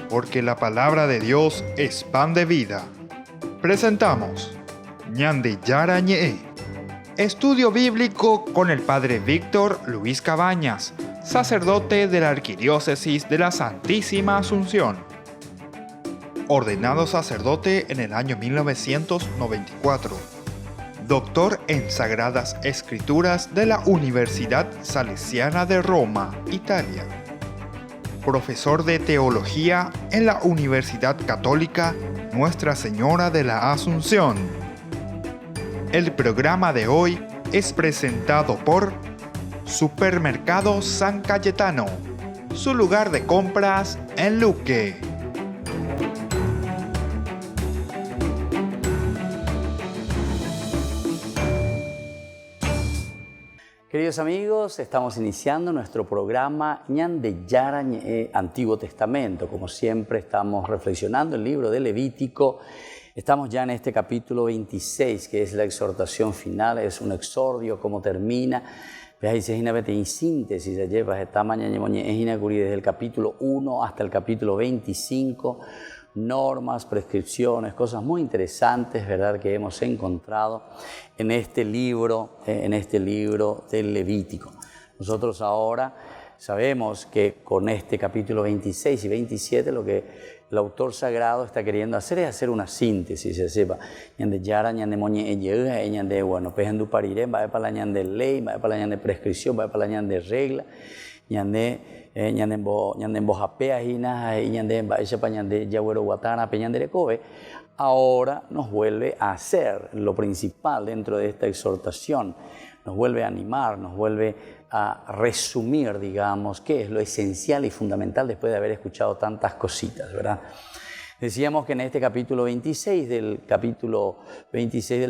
Porque la palabra de Dios es pan de vida. Presentamos Ñande Yara Ñe, estudio bíblico con el Padre Víctor Luis Cabañas, sacerdote de la Arquidiócesis de la Santísima Asunción. Ordenado sacerdote en el año 1994. Doctor en Sagradas Escrituras de la Universidad Salesiana de Roma, Italia. Profesor de Teología en la Universidad Católica Nuestra Señora de la Asunción. El programa de hoy es presentado por Supermercado San Cayetano, su lugar de compras en Luque. Queridos amigos, estamos iniciando nuestro programa Ñande Yara Ñe, Antiguo Testamento. Como siempre, estamos reflexionando el libro de Levítico. Estamos ya en este capítulo 26, que es la exhortación final, es un exordio, cómo termina. Desde el capítulo 1 hasta el capítulo 25, normas, prescripciones, cosas muy interesantes, ¿verdad?, que hemos encontrado en este libro del Levítico. Nosotros ahora sabemos que con este capítulo 26 y 27 lo que el autor sagrado está queriendo hacer es hacer una síntesis, se sepa. Ñande yara, ñande moñe ñande, bueno, pejendu pariré, va para la ñande ley, va para la ñande prescripción, va para la ñande regla, ñande ñande japea hina, ñande va ese pa ñande yagüero guatana, peñande recobe. Ahora nos vuelve a hacer lo principal dentro de esta exhortación, nos vuelve a animar, nos vuelve a resumir, digamos, qué es lo esencial y fundamental después de haber escuchado tantas cositas, ¿verdad? Decíamos que en este capítulo 26 del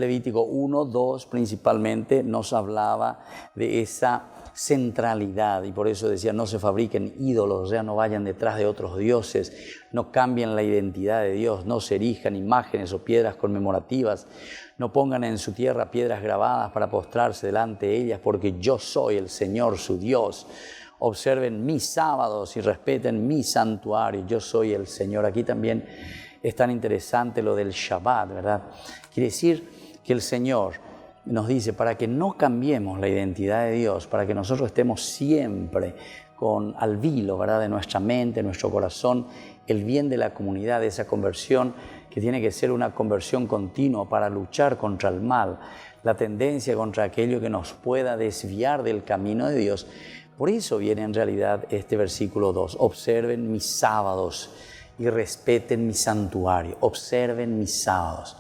Levítico 1, 2 principalmente nos hablaba de esa centralidad, y por eso decía: no se fabriquen ídolos, o sea, no vayan detrás de otros dioses, no cambien la identidad de Dios, no se erijan imágenes o piedras conmemorativas, no pongan en su tierra piedras grabadas para postrarse delante de ellas, porque yo soy el Señor su Dios. Observen mis sábados y respeten mi santuario, yo soy el Señor. Aquí también es tan interesante lo del Shabbat, ¿verdad? Quiere decir que el Señor nos dice, para que no cambiemos la identidad de Dios, para que nosotros estemos siempre al vilo, ¿verdad?, de nuestra mente, nuestro corazón, el bien de la comunidad, de esa conversión que tiene que ser una conversión continua para luchar contra el mal, la tendencia contra aquello que nos pueda desviar del camino de Dios. Por eso viene en realidad este versículo 2, observen mis sábados y respeten mi santuario, observen mis sábados.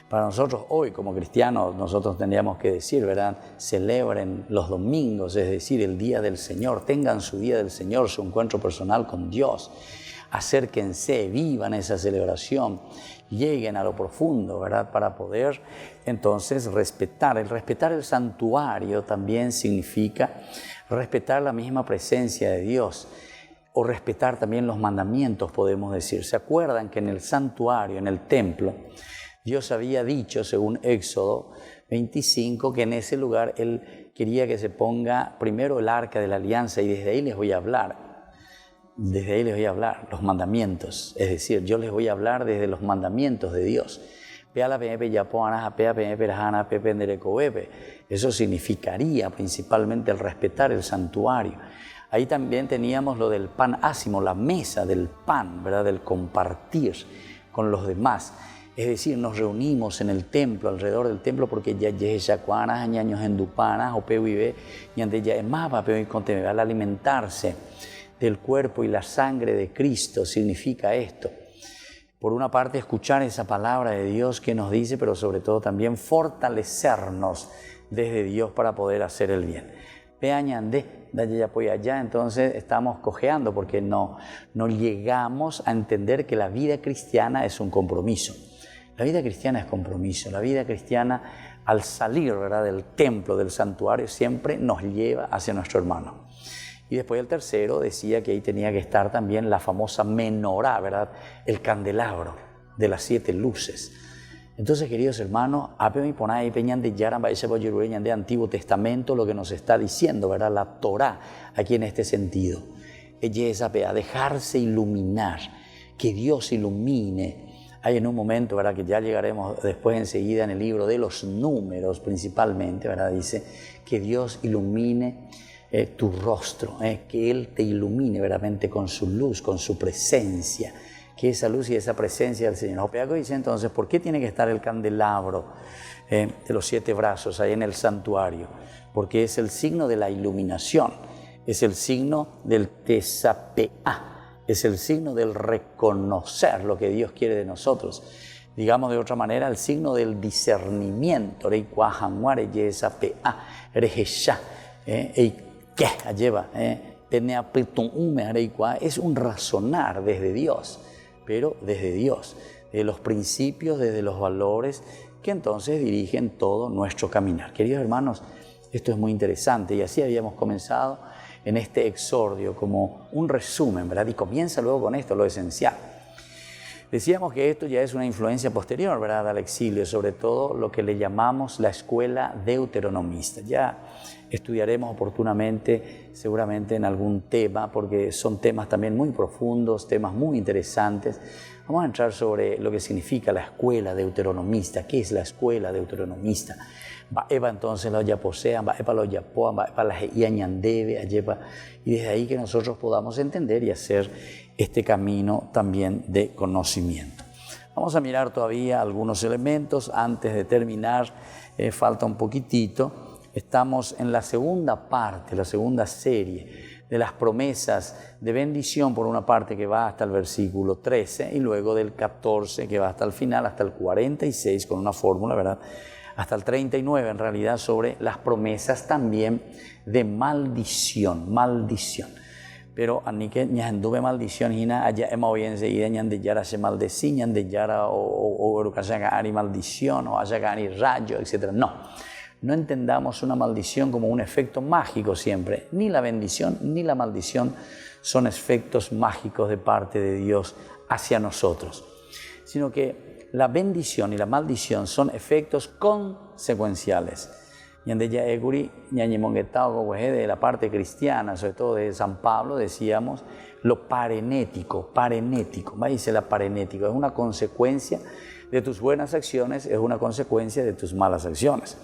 Para nosotros hoy como cristianos, nosotros tendríamos que decir, ¿verdad?, celebren los domingos, es decir, el día del Señor, tengan su día del Señor, su encuentro personal con Dios, acérquense, vivan esa celebración, lleguen a lo profundo, ¿verdad?, para poder entonces respetar. El respetar el santuario también significa respetar la misma presencia de Dios, o respetar también los mandamientos, podemos decir. ¿Se acuerdan que en el santuario, en el templo, Dios había dicho, según Éxodo 25, que en ese lugar Él quería que se ponga primero el arca de la alianza, y desde ahí les voy a hablar? Desde ahí les voy a hablar, los mandamientos. Es decir, yo les voy a hablar desde los mandamientos de Dios. Eso significaría principalmente el respetar el santuario. Ahí también teníamos lo del pan ácimo, la mesa del pan, ¿verdad?, del compartir con los demás. Es decir, nos reunimos en el templo, alrededor del templo, porque ya yacuanas, ñaños endupanas, o pehuibe, ñande ya emaba, al alimentarse del cuerpo y la sangre de Cristo significa esto. Por una parte, escuchar esa palabra de Dios que nos dice, pero sobre todo también fortalecernos desde Dios para poder hacer el bien. Allá, entonces estamos cojeando porque no llegamos a entender que la vida cristiana es un compromiso. La vida cristiana es compromiso. La vida cristiana, al salir, ¿verdad?, del templo, del santuario, siempre nos lleva hacia nuestro hermano. Y después el tercero decía que ahí tenía que estar también la famosa menorá, ¿verdad?, el candelabro de las 7 luces. Entonces, queridos hermanos, de Antiguo Testamento, lo que nos está diciendo, ¿verdad?, la Torá, aquí en este sentido, a dejarse iluminar, que Dios ilumine. Hay en un momento, ¿verdad?, que ya llegaremos después enseguida en el libro de los Números principalmente, ¿verdad?, dice que Dios ilumine tu rostro, que Él te ilumine verdaderamente con su luz, con su presencia, que esa luz y esa presencia del Señor. Opeaco dice entonces, ¿por qué tiene que estar el candelabro de los 7 brazos ahí en el santuario? Porque es el signo de la iluminación, es el signo del tesapeá, es el signo del reconocer lo que Dios quiere de nosotros. Digamos de otra manera, el signo del discernimiento. Es un razonar desde Dios, pero desde Dios, de los principios, desde los valores que entonces dirigen todo nuestro caminar. Queridos hermanos, esto es muy interesante y así habíamos comenzado en este exordio como un resumen, ¿verdad? Y comienza luego con esto, lo esencial. Decíamos que esto ya es una influencia posterior, ¿verdad?, al exilio, sobre todo lo que le llamamos la escuela deuteronomista. Ya estudiaremos oportunamente, seguramente en algún tema, porque son temas también muy profundos, temas muy interesantes. Vamos a entrar sobre lo que significa la escuela deuteronomista. ¿Qué es la escuela deuteronomista? Eva entonces la yaposean, va epa lo yapoan, va epa la iañandebe, ayepa, y desde ahí que nosotros podamos entender y hacer este camino también de conocimiento. Vamos a mirar todavía algunos elementos antes de terminar, falta un poquitito. Estamos en la segunda parte, la segunda serie de las promesas de bendición, por una parte que va hasta el versículo 13 y luego del 14 que va hasta el final, hasta el 46 con una fórmula, ¿verdad?, hasta el 39 en realidad, sobre las promesas también de maldición, maldición. Pero anique ñanduve maldición hina allá hemos hoy enseguida ñandeyara se maldecí, ñandeyara o ari maldición o ari rayo, etc. No entendamos una maldición como un efecto mágico siempre. Ni la bendición ni la maldición son efectos mágicos de parte de Dios hacia nosotros, sino que la bendición y la maldición son efectos consecuenciales. De la parte cristiana, sobre todo de San Pablo, decíamos lo parenético. Dice la parenético, es una consecuencia de tus buenas acciones, es una consecuencia de tus malas acciones.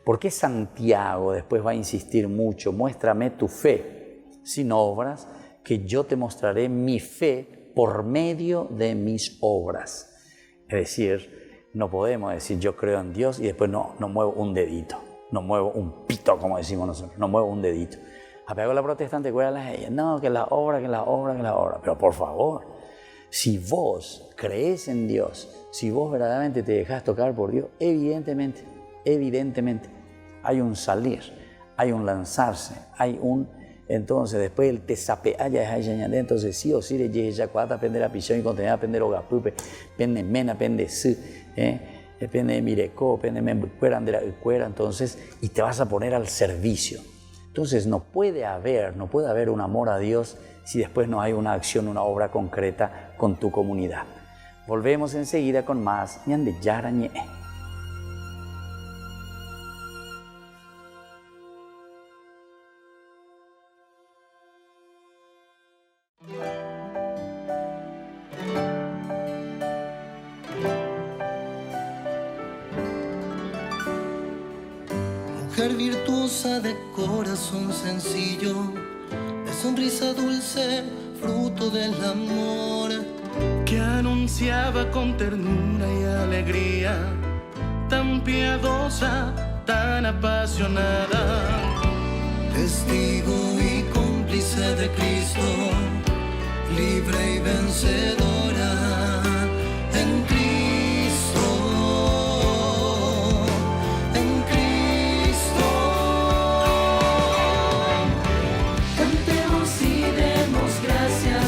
¿Por qué Santiago después va a insistir mucho? Muéstrame tu fe sin obras, que yo te mostraré mi fe por medio de mis obras. Es decir, no podemos decir yo creo en Dios y después no muevo un dedito, no muevo un pito, como decimos nosotros, no muevo un dedito. Apego a la protestante, no, que la obra. Pero por favor, si vos crees en Dios, si vos verdaderamente te dejas tocar por Dios, evidentemente, hay un salir, hay un lanzarse, hay un... Entonces, después el tesapea ya es allá, entonces sí o sí le llega ya cuata aprender la pisión y contener aprender ogapupe, pende mena, pende su, pende mireco, pende membucuera, andera, entonces, y te vas a poner al servicio. Entonces, no puede haber un amor a Dios si después no hay una acción, una obra concreta con tu comunidad. Volvemos enseguida con más ñande yarañe. Mujer virtuosa de corazón sencillo, de sonrisa dulce, fruto del amor, que anunciaba con ternura y alegría, tan piadosa, tan apasionada, testigo y cómplice de Cristo, libre y vencedora en Cristo. Cantemos y demos gracias.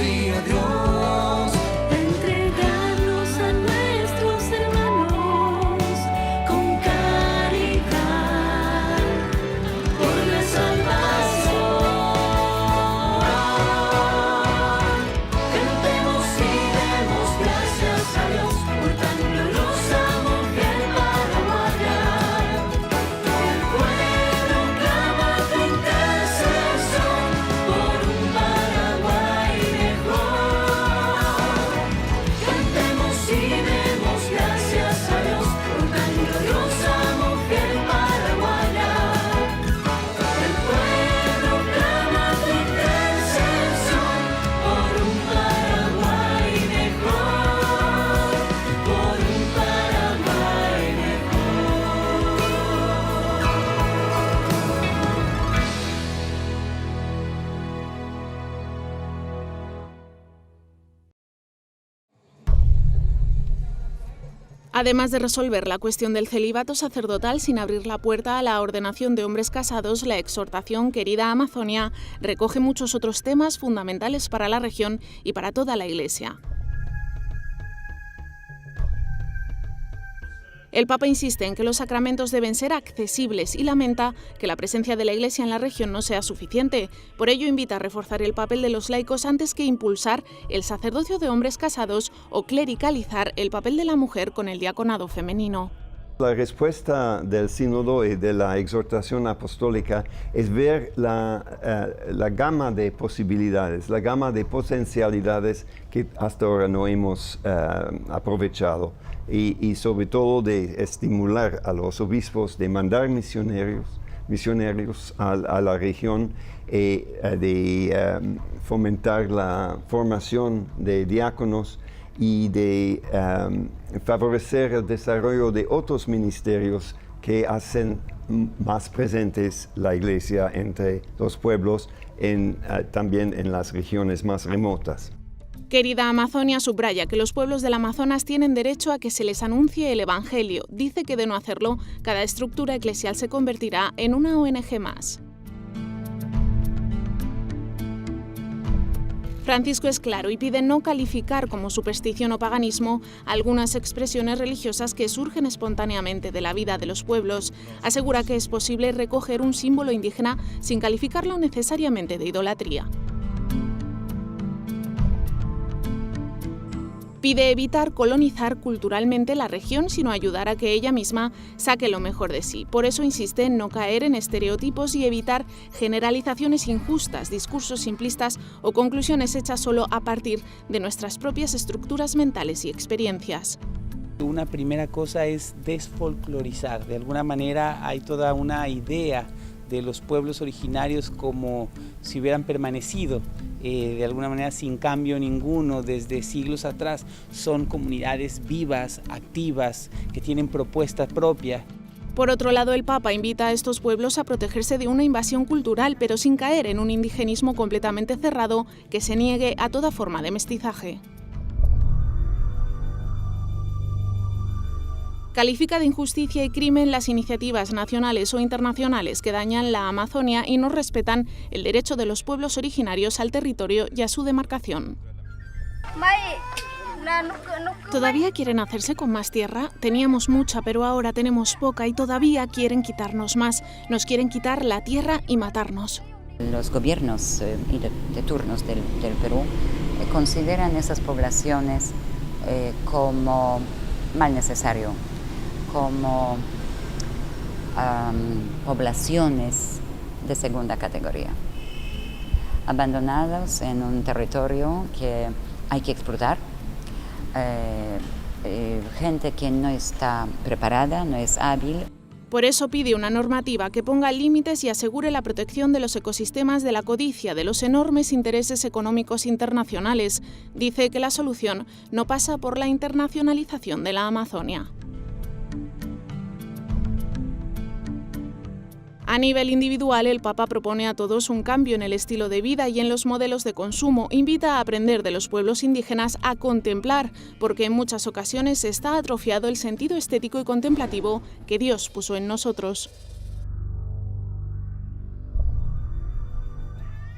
sí a Dios. Entregarnos a nuestros hermanos con caridad por la salvación. Cantemos y demos gracias a Dios por tan gloriosa mujer paraguaya. El pueblo clama tu intercesión por un Paraguay mejor. Cantemos y demos gracias a Dios por tan gloriosa mujer paraguaya. El pueblo clama tu intercesión por un Paraguay mejor, por un Paraguay mejor. Además de resolver la cuestión del celibato sacerdotal sin abrir la puerta a la ordenación de hombres casados, la exhortación Querida Amazonia recoge muchos otros temas fundamentales para la región y para toda la Iglesia. El Papa insiste en que los sacramentos deben ser accesibles y lamenta que la presencia de la Iglesia en la región no sea suficiente. Por ello invita a reforzar el papel de los laicos antes que impulsar el sacerdocio de hombres casados o clericalizar el papel de la mujer con el diaconado femenino. La respuesta del sínodo y de la exhortación apostólica es ver la gama de posibilidades, la gama de potencialidades que hasta ahora no hemos aprovechado y sobre todo de estimular a los obispos de mandar misioneros a la región y de fomentar la formación de diáconos y de favorecer el desarrollo de otros ministerios que hacen más presentes la Iglesia entre los pueblos, también en las regiones más remotas. Querida Amazonia subraya que los pueblos del Amazonas tienen derecho a que se les anuncie el Evangelio. Dice que de no hacerlo, cada estructura eclesial se convertirá en una ONG más. Francisco es claro y pide no calificar como superstición o paganismo algunas expresiones religiosas que surgen espontáneamente de la vida de los pueblos. Asegura que es posible recoger un símbolo indígena sin calificarlo necesariamente de idolatría. Pide evitar colonizar culturalmente la región, sino ayudar a que ella misma saque lo mejor de sí. Por eso insiste en no caer en estereotipos y evitar generalizaciones injustas, discursos simplistas o conclusiones hechas solo a partir de nuestras propias estructuras mentales y experiencias. Una primera cosa es desfolclorizar. De alguna manera hay toda una idea de los pueblos originarios como si hubieran permanecido de alguna manera sin cambio ninguno desde siglos atrás. Son comunidades vivas, activas, que tienen propuesta propia. Por otro lado, el Papa invita a estos pueblos a protegerse de una invasión cultural, pero sin caer en un indigenismo completamente cerrado que se niegue a toda forma de mestizaje. Califica de injusticia y crimen las iniciativas nacionales o internacionales que dañan la Amazonia y no respetan el derecho de los pueblos originarios al territorio y a su demarcación. ¿Todavía quieren hacerse con más tierra? Teníamos mucha, pero ahora tenemos poca y todavía quieren quitarnos más. Nos quieren quitar la tierra y matarnos. Los gobiernos de turnos del Perú consideran esas poblaciones como mal necesario, como poblaciones de segunda categoría, abandonados en un territorio que hay que explotar, gente que no está preparada, no es hábil. Por eso pide una normativa que ponga límites y asegure la protección de los ecosistemas de la codicia, de los enormes intereses económicos internacionales. Dice que la solución no pasa por la internacionalización de la Amazonia. A nivel individual, el Papa propone a todos un cambio en el estilo de vida y en los modelos de consumo. Invita a aprender de los pueblos indígenas a contemplar, porque en muchas ocasiones está atrofiado el sentido estético y contemplativo que Dios puso en nosotros.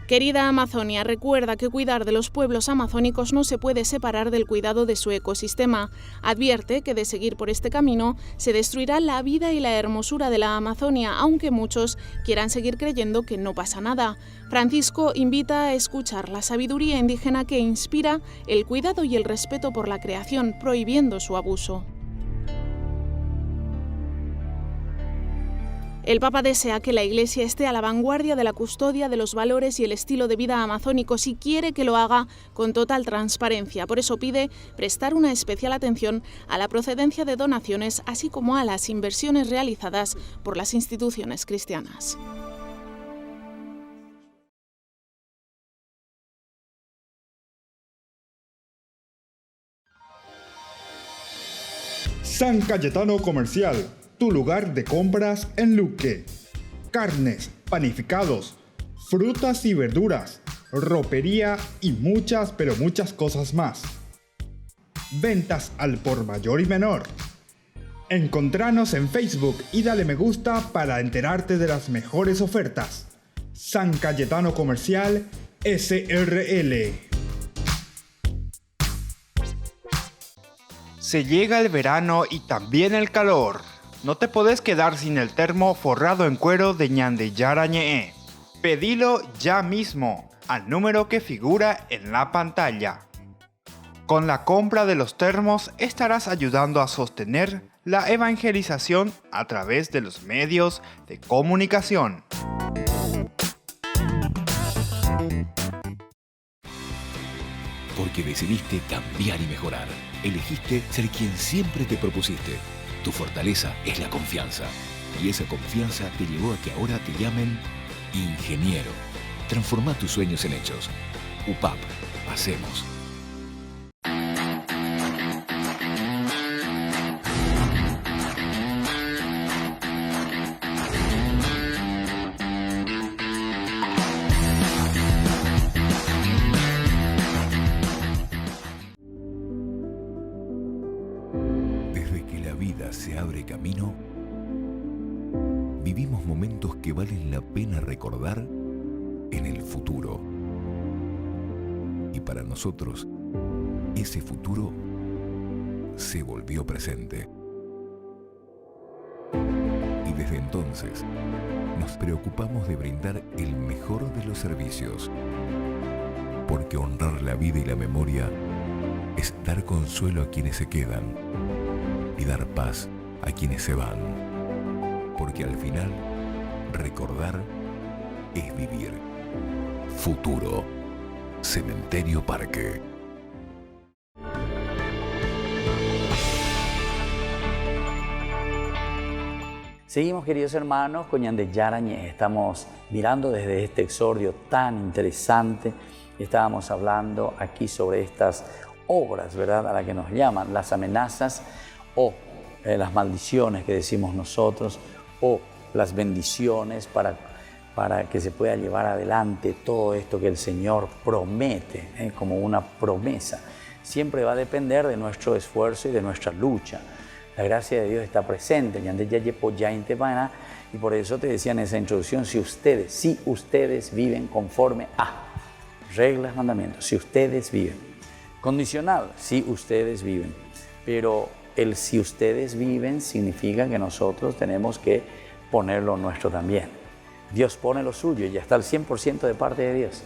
Querida Amazonia, recuerda que cuidar de los pueblos amazónicos no se puede separar del cuidado de su ecosistema. Advierte que de seguir por este camino se destruirá la vida y la hermosura de la Amazonia, aunque muchos quieran seguir creyendo que no pasa nada. Francisco invita a escuchar la sabiduría indígena que inspira el cuidado y el respeto por la creación, prohibiendo su abuso. El Papa desea que la Iglesia esté a la vanguardia de la custodia de los valores y el estilo de vida amazónicos y quiere que lo haga con total transparencia. Por eso pide prestar una especial atención a la procedencia de donaciones, así como a las inversiones realizadas por las instituciones cristianas. San Cayetano Comercial, tu lugar de compras en Luque. Carnes, panificados, frutas y verduras, ropería y muchas, pero muchas cosas más. Ventas al por mayor y menor. Encontranos en Facebook y dale me gusta para enterarte de las mejores ofertas. San Cayetano Comercial, SRL. Se llega el verano y también el calor. No te podés quedar sin el termo forrado en cuero de Ñandeyara Ñe'e. Pedilo ya mismo al número que figura en la pantalla. Con la compra de los termos estarás ayudando a sostener la evangelización a través de los medios de comunicación. Porque decidiste cambiar y mejorar. Elegiste ser quien siempre te propusiste. Tu fortaleza es la confianza. Y esa confianza te llevó a que ahora te llamen ingeniero. Transforma tus sueños en hechos. UPAP. Hacemos. Se abre camino, vivimos momentos que valen la pena recordar en el futuro. Y para nosotros, ese futuro se volvió presente. Y desde entonces, nos preocupamos de brindar el mejor de los servicios. Porque honrar la vida y la memoria es dar consuelo a quienes se quedan y dar paz a quienes se van. Porque al final, recordar es vivir. Futuro. Cementerio Parque. Seguimos, queridos hermanos, con Ñandeyara Ñe'e. Estamos mirando desde este exordio tan interesante. Estábamos hablando aquí sobre estas obras, ¿verdad?, a las que nos llaman las amenazas o las maldiciones que decimos nosotros, o las bendiciones para que se pueda llevar adelante todo esto que el Señor promete, como una promesa. Siempre va a depender de nuestro esfuerzo y de nuestra lucha. La gracia de Dios está presente, y por eso te decía en esa introducción, si ustedes viven conforme a reglas, mandamientos, si ustedes viven. Condicional, si ustedes viven, pero el si ustedes viven significa que nosotros tenemos que poner lo nuestro también. Dios pone lo suyo y ya está al 100% de parte de Dios.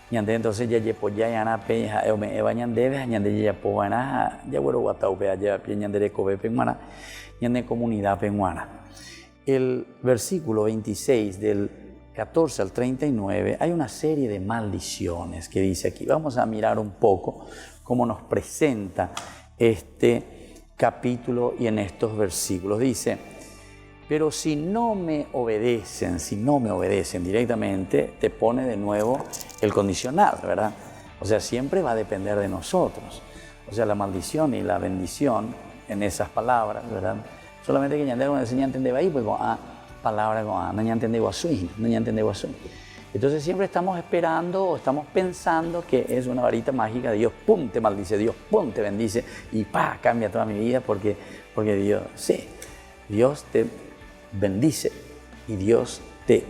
Entonces ya llepo ya yana pe ja eme eva ñandebe ñande ya po wana ya bueno guatau pe ya pe ñandere kobe penguana ñande comunidad penguana. El versículo 26 del 14 al 39 hay una serie de maldiciones que dice aquí. Vamos a mirar un poco cómo nos presenta este capítulo y en estos versículos. Dice, pero si no me obedecen directamente, te pone de nuevo el condicional, ¿verdad? O sea, siempre va a depender de nosotros. O sea, la maldición y la bendición en esas palabras, ¿verdad? Solamente que ñandero no entendeba ahí, pues con palabra con no entendeba así, no entendeba así. Entonces siempre estamos esperando o estamos pensando que es una varita mágica de Dios, pum, te maldice, Dios, pum, te bendice y pa, cambia toda mi vida porque Dios, sí, Dios te bendice y Dios te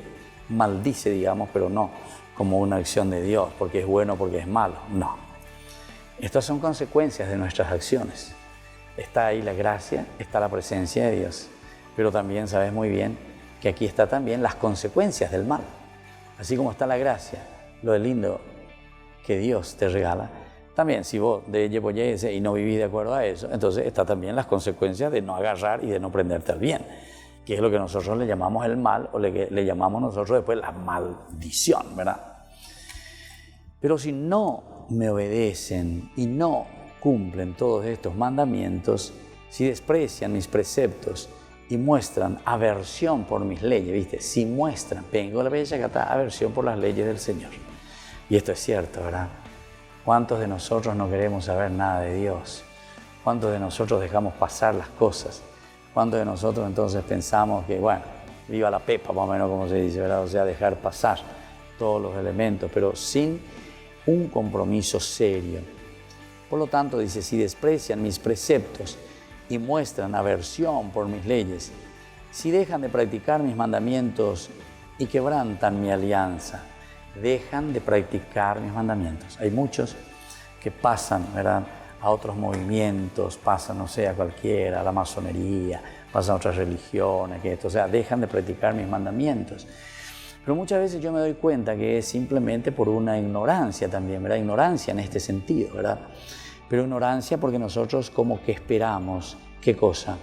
maldice, digamos, pero no como una acción de Dios, porque es bueno, porque es malo. No. Estas son consecuencias de nuestras acciones. Está ahí la gracia, está la presencia de Dios, pero también sabes muy bien que aquí está también las consecuencias del mal. Así como está la gracia, lo lindo que Dios te regala, también si vos de Yepoyese y no vivís de acuerdo a eso, entonces está también las consecuencias de no agarrar y de no prenderte al bien, que es lo que nosotros le llamamos el mal, o le llamamos nosotros después la maldición, ¿verdad? Pero si no me obedecen y no cumplen todos estos mandamientos, si desprecian mis preceptos y muestran aversión por mis leyes, ¿viste? Si muestran, vengo la bella que está aversión por las leyes del Señor. Y esto es cierto, ¿verdad? ¿Cuántos de nosotros no queremos saber nada de Dios? ¿Cuántos de nosotros dejamos pasar las cosas? ¿Cuántos de nosotros entonces pensamos que, bueno, viva la pepa, más o menos como se dice, ¿verdad? O sea, dejar pasar todos los elementos, pero sin un compromiso serio. Por lo tanto, dice, si desprecian mis preceptos y muestran aversión por mis leyes, si dejan de practicar mis mandamientos y quebrantan mi alianza, dejan de practicar mis mandamientos. Hay muchos que pasan, ¿verdad?, a otros movimientos, pasan, no sé, a cualquiera, a la masonería, pasan a otras religiones, o sea, dejan de practicar mis mandamientos. Pero muchas veces yo me doy cuenta que es simplemente por una ignorancia también, ¿verdad? Ignorancia en este sentido, ¿verdad? Pero ignorancia porque nosotros como que esperamos, ¿qué cosa?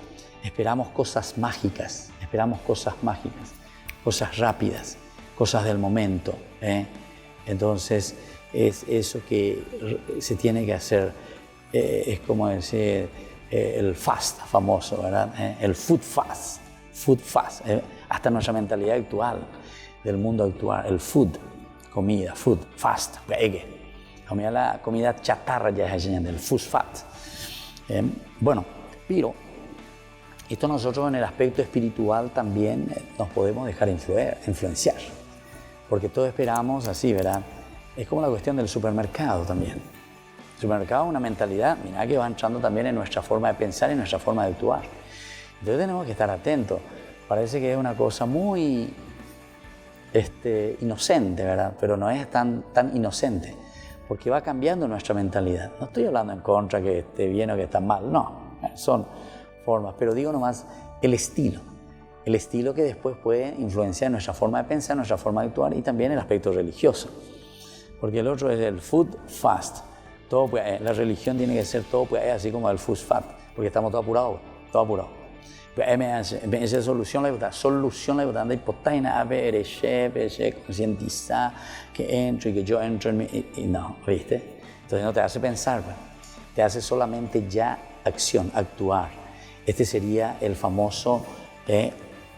Esperamos cosas mágicas, cosas rápidas, cosas del momento, ¿eh? Entonces es eso que se tiene que hacer, es como decir el fast famoso, ¿verdad? El food fast, hasta nuestra mentalidad actual, del mundo actual, el food, comida, food, fast, la comida chatarra ya es el food fast. Bueno, pero esto nosotros en el aspecto espiritual también nos podemos dejar influenciar, porque todos esperamos así, ¿verdad? Es como la cuestión del supermercado también. El supermercado es una mentalidad, mira, que va entrando también en nuestra forma de pensar y nuestra forma de actuar. Entonces tenemos que estar atentos. Parece que es una cosa muy inocente, ¿verdad? Pero no es tan inocente, porque va cambiando nuestra mentalidad. No estoy hablando en contra que esté bien o que está mal, no, son formas, pero digo nomás el estilo que después puede influenciar nuestra forma de pensar, nuestra forma de actuar y también el aspecto religioso, porque el otro es el food fast. Todo puede, la religión tiene que ser todo puede, así como el food fast, porque estamos todo apurados. Esa solución la importante, hipotaina, a ver, concientizar que entro y que yo entro en mi... Y no, ¿viste? Entonces no te hace pensar, te hace solamente ya acción, actuar. Este sería el famoso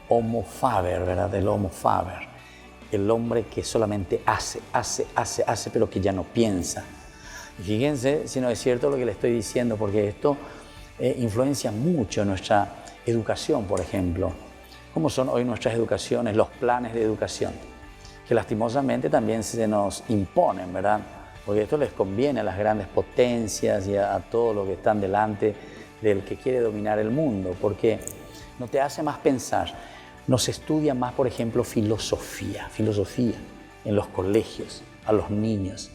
homo faber, ¿verdad? El homo faber, el hombre que solamente hace, pero que ya no piensa. Y fíjense si no es cierto lo que le estoy diciendo, porque esto influencia mucho nuestra educación, por ejemplo. ¿Cómo son hoy nuestras educaciones, los planes de educación? Que lastimosamente también se nos imponen, ¿verdad? Porque esto les conviene a las grandes potencias y a todo lo que están delante del que quiere dominar el mundo, porque no te hace más pensar. Nos estudia más, por ejemplo, filosofía en los colegios, a los niños.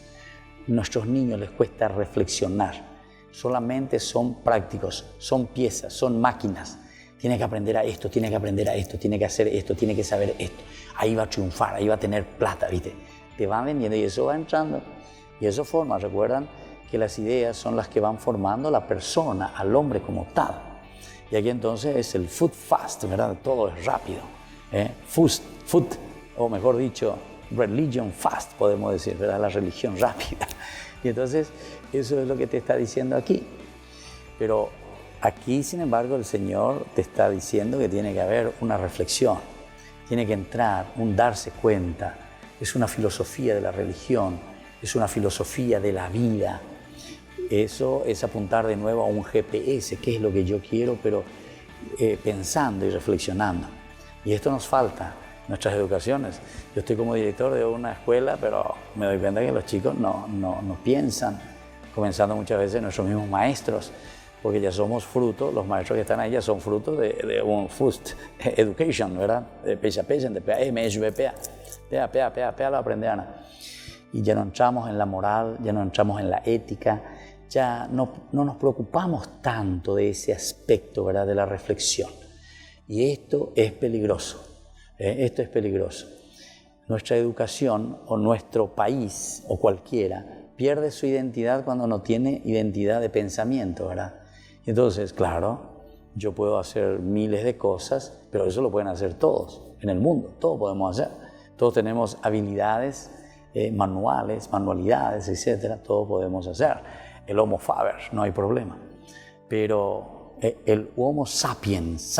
Nuestros niños les cuesta reflexionar, solamente son prácticos, son piezas, son máquinas. Tiene que aprender a esto, tiene que aprender a esto, tiene que hacer esto, tiene que saber esto. Ahí va a triunfar, ahí va a tener plata, ¿viste? Te van vendiendo y eso va entrando. Y eso forma, recuerdan que las ideas son las que van formando la persona, al hombre como tal. Y aquí entonces es el food fast, ¿verdad? Todo es rápido. Food, o mejor dicho, religion fast, podemos decir, ¿verdad? La religión rápida. Y entonces eso es lo que te está diciendo aquí. Pero aquí, sin embargo, el Señor te está diciendo que tiene que haber una reflexión, tiene que entrar, un darse cuenta. Es una filosofía de la religión, es una filosofía de la vida. Eso es apuntar de nuevo a un GPS, qué es lo que yo quiero, pero pensando y reflexionando. Y esto nos falta en nuestras educaciones. Yo estoy como director de una escuela, pero me doy cuenta que los chicos no piensan, comenzando muchas veces nuestros mismos maestros, porque ya somos fruto, los maestros que están ahí ya son fruto de un first education, ¿verdad? De PSA, de PAM, SVPA. Pea, lo aprenderán. Y ya no entramos en la moral, ya no entramos en la ética, ya no nos preocupamos tanto de ese aspecto, ¿verdad?, de la reflexión. Y esto es peligroso, esto es peligroso. Nuestra educación o nuestro país o cualquiera pierde su identidad cuando no tiene identidad de pensamiento, ¿verdad? Entonces, claro, yo puedo hacer miles de cosas, pero eso lo pueden hacer todos en el mundo, todos podemos hacer. Todos tenemos habilidades manualidades, etcétera, todos podemos hacer. El Homo faber, no hay problema. Pero el Homo sapiens,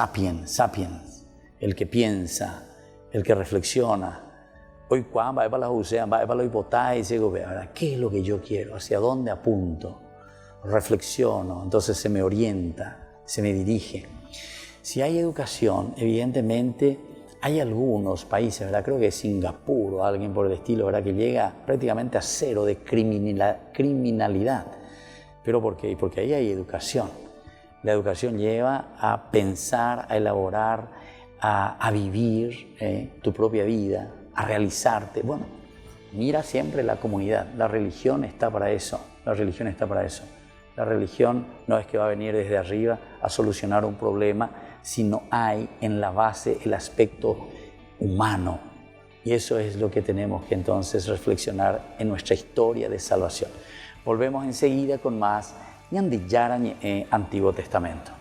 el que piensa, el que reflexiona, hoy cuando va para la usean, va para la hipótesis, ¿qué es lo que yo quiero? ¿Hacia dónde apunto? Reflexiono, entonces se me orienta, se me dirige. Si hay educación, evidentemente hay algunos países, ¿verdad? Creo que Singapur o alguien por el estilo, ¿verdad?, que llega prácticamente a cero de criminalidad. ¿Pero por qué? Porque ahí hay educación. La educación lleva a pensar, a elaborar, a vivir tu propia vida, a realizarte. Bueno, mira siempre la comunidad. La religión está para eso. La religión está para eso. La religión no es que va a venir desde arriba a solucionar un problema, sino hay en la base el aspecto humano. Y eso es lo que tenemos que entonces reflexionar en nuestra historia de salvación. Volvemos enseguida con más Ñandillara Antiguo Testamento.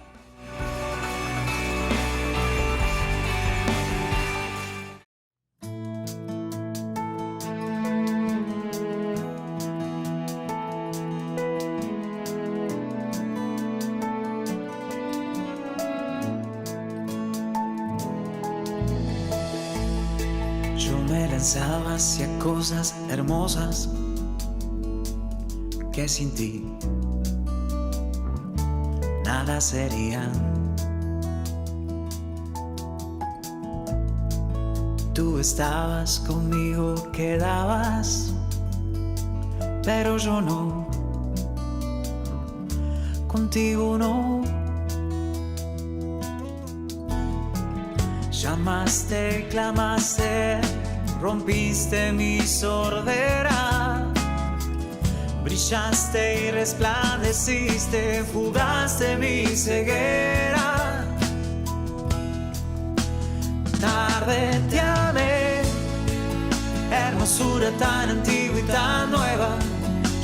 Yo me lanzaba hacia cosas hermosas que sin ti nada serían. Tú estabas conmigo, quedabas, pero yo no, contigo no. Llamaste, clamaste, rompiste mi sordera, brillaste y resplandeciste, fugaste mi ceguera. Tarde te amé, hermosura tan antigua y tan nueva.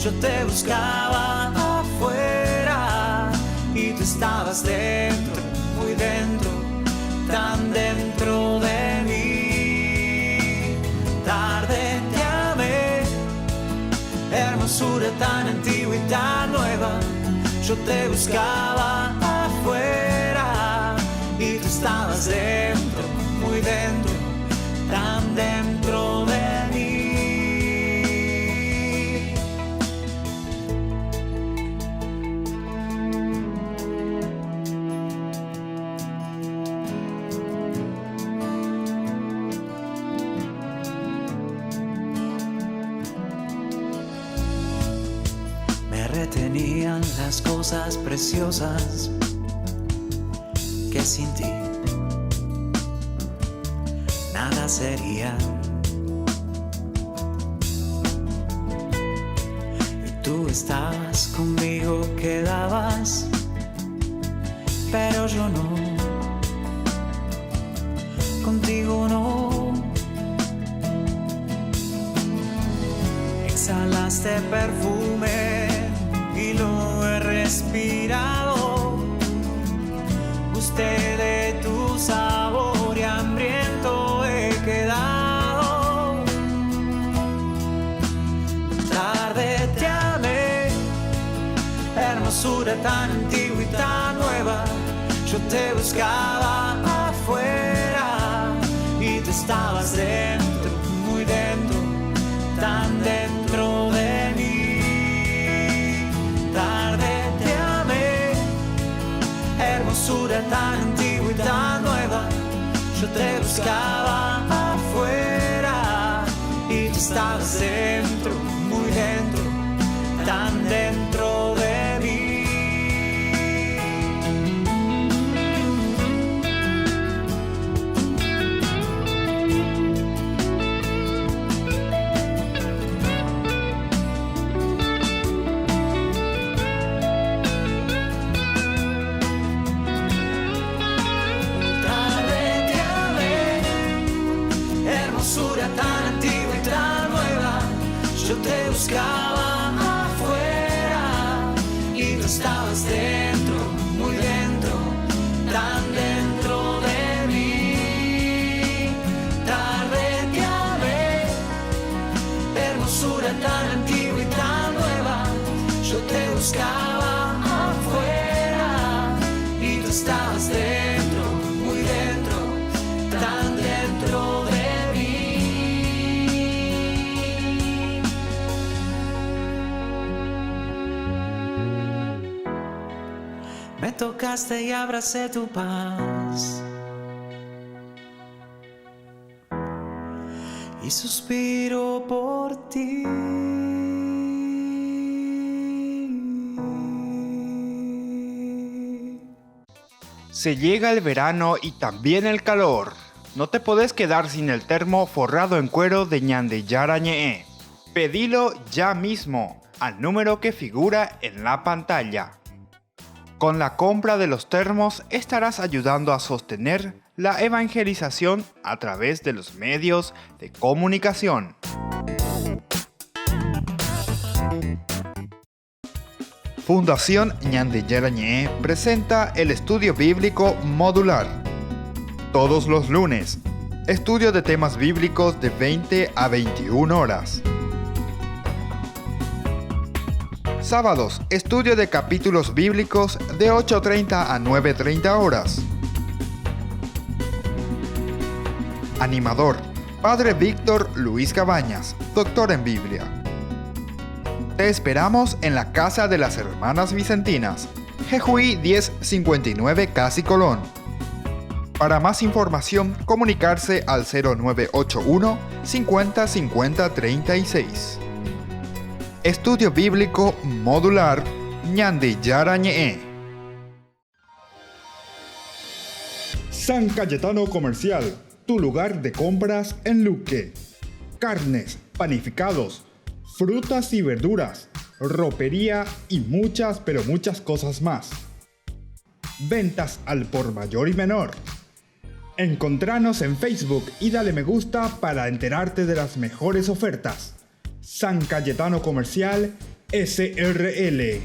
Yo te buscaba afuera y tú estabas dentro, muy dentro, tan dentro de mí. Tarde te amé, hermosura tan antigua y tan nueva. Yo te buscaba afuera y tú estabas dentro, muy dentro, tan dentro de mí. Me retenían las cosas preciosas que sin ti nada sería. Y tú estabas conmigo, quedabas, pero yo no, contigo no. Exhalaste perfume y lo he respirado. Gusté de tu sabor y hambriento he quedado. Tarde te amé, hermosura tan antigua y tan nueva. Yo te buscaba afuera y tú estabas dentro, muy dentro, tan dentro de mí. Tarde te amé, hermosura tan antigua y tan nueva. Yo te buscaba afuera y tú estabas dentro, muy dentro, tan dentro de mí. tú estabas dentro, muy dentro, tan dentro de mí. Tarde te amé, hermosura tan antigua y tan nueva. Yo te buscaba afuera y tú estabas dentro, muy dentro, tan dentro de mí. Me tocaste y abracé tu paz y suspiro por ti. Se llega el verano y también el calor. No te podés quedar sin el termo forrado en cuero de Ñandeyara Ñe'e. Pedilo ya mismo al número que figura en la pantalla. Con la compra de los termos estarás ayudando a sostener la evangelización a través de los medios de comunicación. Fundación Ñandeyara Ñe'e presenta el estudio bíblico modular. Todos los lunes, estudio de temas bíblicos de 20 a 21 horas. Sábados, estudio de capítulos bíblicos de 8:30 a 9:30 horas. Animador, Padre Víctor Luis Cabañas, doctor en Biblia. Te esperamos en la Casa de las Hermanas Vicentinas, Jejuí 1059 Casi Colón. Para más información, comunicarse al 0981 50 50 36. Estudio Bíblico Modular Ñandeyara Ñe'e. San Cayetano Comercial, tu lugar de compras en Luque. Carnes, panificados, frutas y verduras, ropería y muchas pero muchas cosas más. Ventas al por mayor y menor. Encontranos en Facebook y dale me gusta para enterarte de las mejores ofertas. San Cayetano Comercial SRL.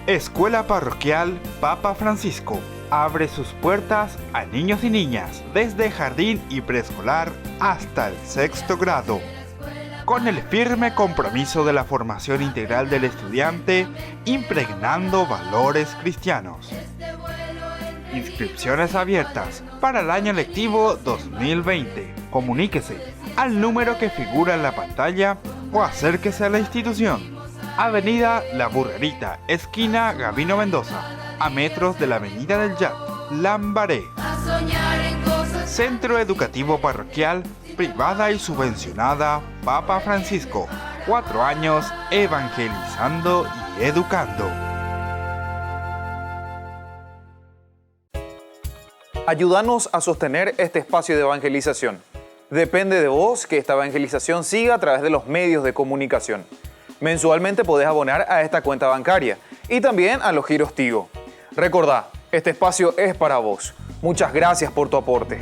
Escuela Parroquial Papa Francisco abre sus puertas a niños y niñas desde jardín y preescolar hasta el 6º grado, con el firme compromiso de la formación integral del estudiante, impregnando valores cristianos. Inscripciones abiertas para el año lectivo 2020. Comuníquese al número que figura en la pantalla o acérquese a la institución. Avenida La Burrerita, esquina Gabino Mendoza, a metros de la Avenida del Yat, Lambaré. Centro Educativo Parroquial, privada y subvencionada Papa Francisco. 4 años evangelizando y educando. Ayúdanos a sostener este espacio de evangelización. Depende de vos que esta evangelización siga a través de los medios de comunicación. Mensualmente podés abonar a esta cuenta bancaria y también a los giros Tigo. Recordá, este espacio es para vos. Muchas gracias por tu aporte.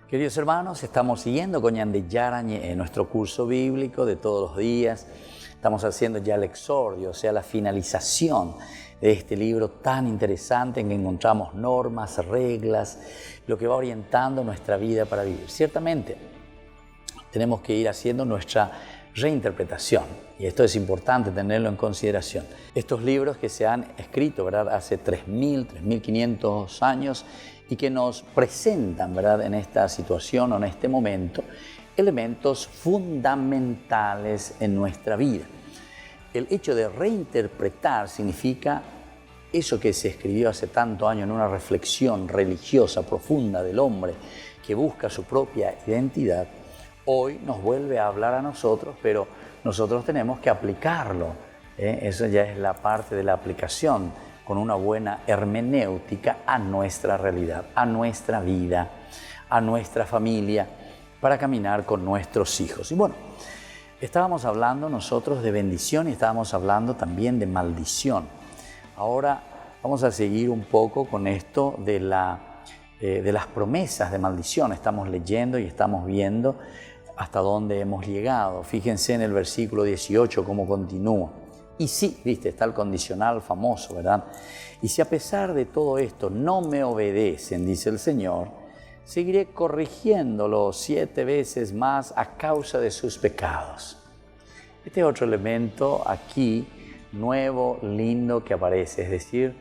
Queridos hermanos, estamos siguiendo con Ñandeyara Ñe'e en nuestro curso bíblico de todos los días. Estamos haciendo ya el exordio, o sea, la finalización de este libro tan interesante en que encontramos normas, reglas, lo que va orientando nuestra vida para vivir. Ciertamente, tenemos que ir haciendo nuestra reinterpretación, y esto es importante tenerlo en consideración. Estos libros que se han escrito, ¿verdad?, hace 3.000, 3.500 años y que nos presentan, ¿verdad?, en esta situación o en este momento, elementos fundamentales en nuestra vida. El hecho de reinterpretar significa eso que se escribió hace tanto años en una reflexión religiosa profunda del hombre que busca su propia identidad, hoy nos vuelve a hablar a nosotros, pero nosotros tenemos que aplicarlo. Eso ya es la parte de la aplicación con una buena hermenéutica a nuestra realidad, a nuestra vida, a nuestra familia, para caminar con nuestros hijos. Y bueno, estábamos hablando nosotros de bendición y estábamos hablando también de maldición. Ahora vamos a seguir un poco con esto de las promesas de maldición. Estamos leyendo y estamos viendo hasta dónde hemos llegado. Fíjense en el versículo 18 cómo continúa. Y sí, viste, está el condicional famoso, ¿verdad? Y si a pesar de todo esto no me obedecen, dice el Señor, seguiré corrigiéndolo 7 veces más a causa de sus pecados. Este otro elemento aquí, nuevo, lindo, que aparece, es decir,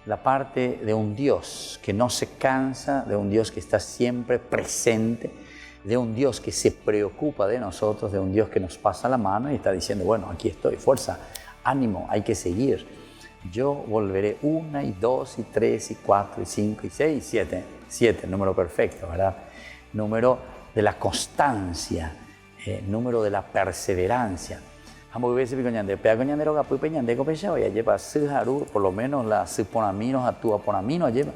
la parte de un Dios que no se cansa, de un Dios que está siempre presente, de un Dios que se preocupa de nosotros, de un Dios que nos pasa la mano y está diciendo, bueno, aquí estoy, fuerza, ánimo, hay que seguir. Yo volveré 1 y 2 y 3 y 4 y 5 y 6 y 7. 7, número perfecto, ¿verdad? Número de la constancia, número de la perseverancia. Por lo menos la suponaminos actúa por amino lleva.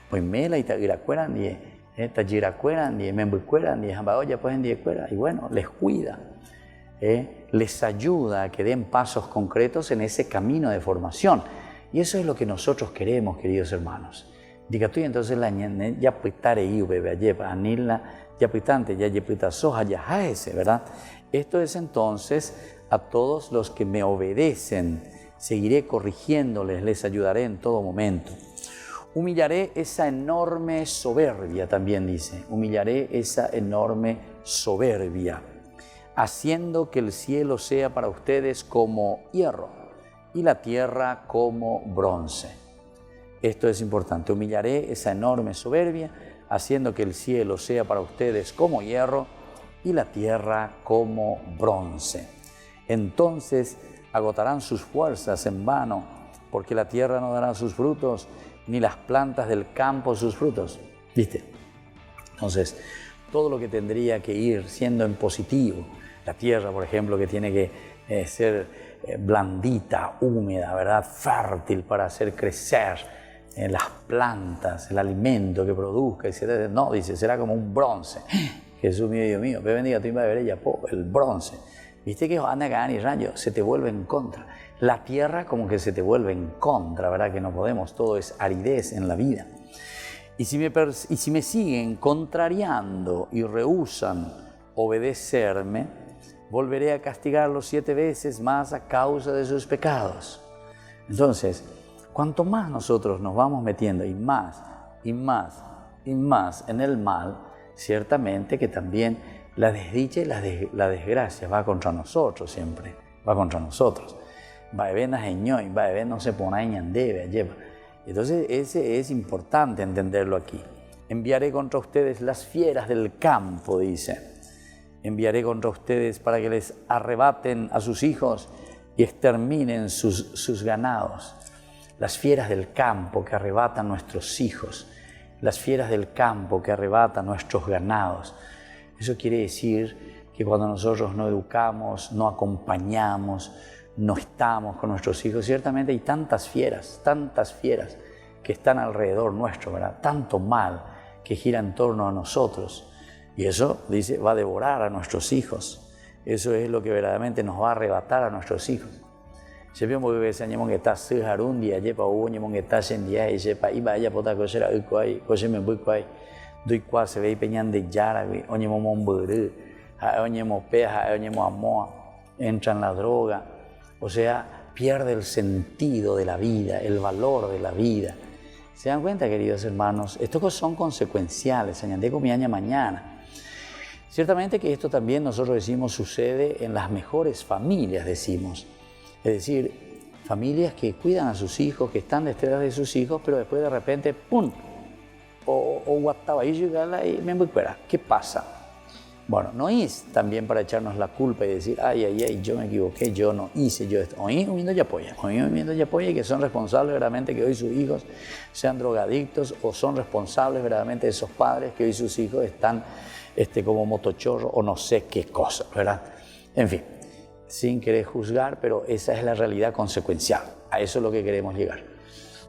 Pues mela y tagiracueran y tagiracueran y membucueran y jambaoya pues en diecuera. Y bueno, les cuida, les ayuda a que den pasos concretos en ese camino de formación. Y eso es lo que nosotros queremos, queridos hermanos. Diga tú, entonces la ñane ya pitare y bebe lleva anila ya pitante ya yepita soja ya jaese, ¿verdad? Esto es entonces a todos los que me obedecen, seguiré corrigiéndoles, les ayudaré en todo momento. Humillaré esa enorme soberbia, también dice, humillaré esa enorme soberbia, haciendo que el cielo sea para ustedes como hierro y la tierra como bronce. Esto es importante, humillaré esa enorme soberbia, haciendo que el cielo sea para ustedes como hierro y la tierra como bronce. Entonces agotarán sus fuerzas en vano, porque la tierra no dará sus frutos, ni las plantas del campo sus frutos. ¿Viste? Entonces, todo lo que tendría que ir siendo en positivo, la tierra, por ejemplo, que tiene que ser blandita, húmeda, ¿verdad? Fértil para hacer crecer las plantas, el alimento que produzca, etc. No, dice, será como un bronce. Jesús mío, Dios mío, ve bendiga tu iba de ver ella, el bronce. Viste que anda acá y rayo, se te vuelve en contra. La tierra como que se te vuelve en contra, ¿verdad? Que no podemos, todo es aridez en la vida. Y si me siguen contrariando y rehúsan obedecerme, volveré a castigarlos 7 veces más a causa de sus pecados. Entonces, cuanto más nosotros nos vamos metiendo y más en el mal, ciertamente que también la desdicha y la desgracia va contra nosotros siempre, va contra nosotros. Va a ver no se pone ñandebe, lleva. Entonces ese es importante entenderlo aquí. Enviaré contra ustedes las fieras del campo, dice. Enviaré contra ustedes para que les arrebaten a sus hijos y exterminen sus ganados. Las fieras del campo que arrebatan nuestros hijos, las fieras del campo que arrebatan nuestros ganados. Eso quiere decir que cuando nosotros no educamos, no acompañamos, no estamos con nuestros hijos, ciertamente hay tantas fieras que están alrededor nuestro, ¿verdad? Tanto mal que gira en torno a nosotros. Y eso, dice, va a devorar a nuestros hijos. Eso es lo que verdaderamente nos va a arrebatar a nuestros hijos. Siempre me voy a decir que está un día, lleva un que está en día y sepa iba ella pota coser a ucoy, coser me voy coy, doy cuá se ve peñan de yara, oye mo momburu, oye mo peja, oye mo amoa, entra en la droga, o sea, pierde el sentido de la vida, el valor de la vida. ¿Se dan cuenta, queridos hermanos? Estos son consecuenciales, añade comiaña mañana. Ciertamente que esto también nosotros decimos sucede en las mejores familias, decimos. Es decir, familias que cuidan a sus hijos, que están detrás de sus hijos, pero después de repente, ¡pum! O guataba y llegala y me envuelve. ¿Qué pasa? Bueno, no es también para echarnos la culpa y decir, ay, yo me equivoqué, yo no hice yo esto. Hoy un viendo ya apoya, y que son responsables verdaderamente que hoy sus hijos sean drogadictos o son responsables verdaderamente de esos padres que hoy sus hijos están como motochorro o no sé qué cosa, ¿verdad? En fin, sin querer juzgar, pero esa es la realidad consecuencial. A eso es lo que queremos llegar.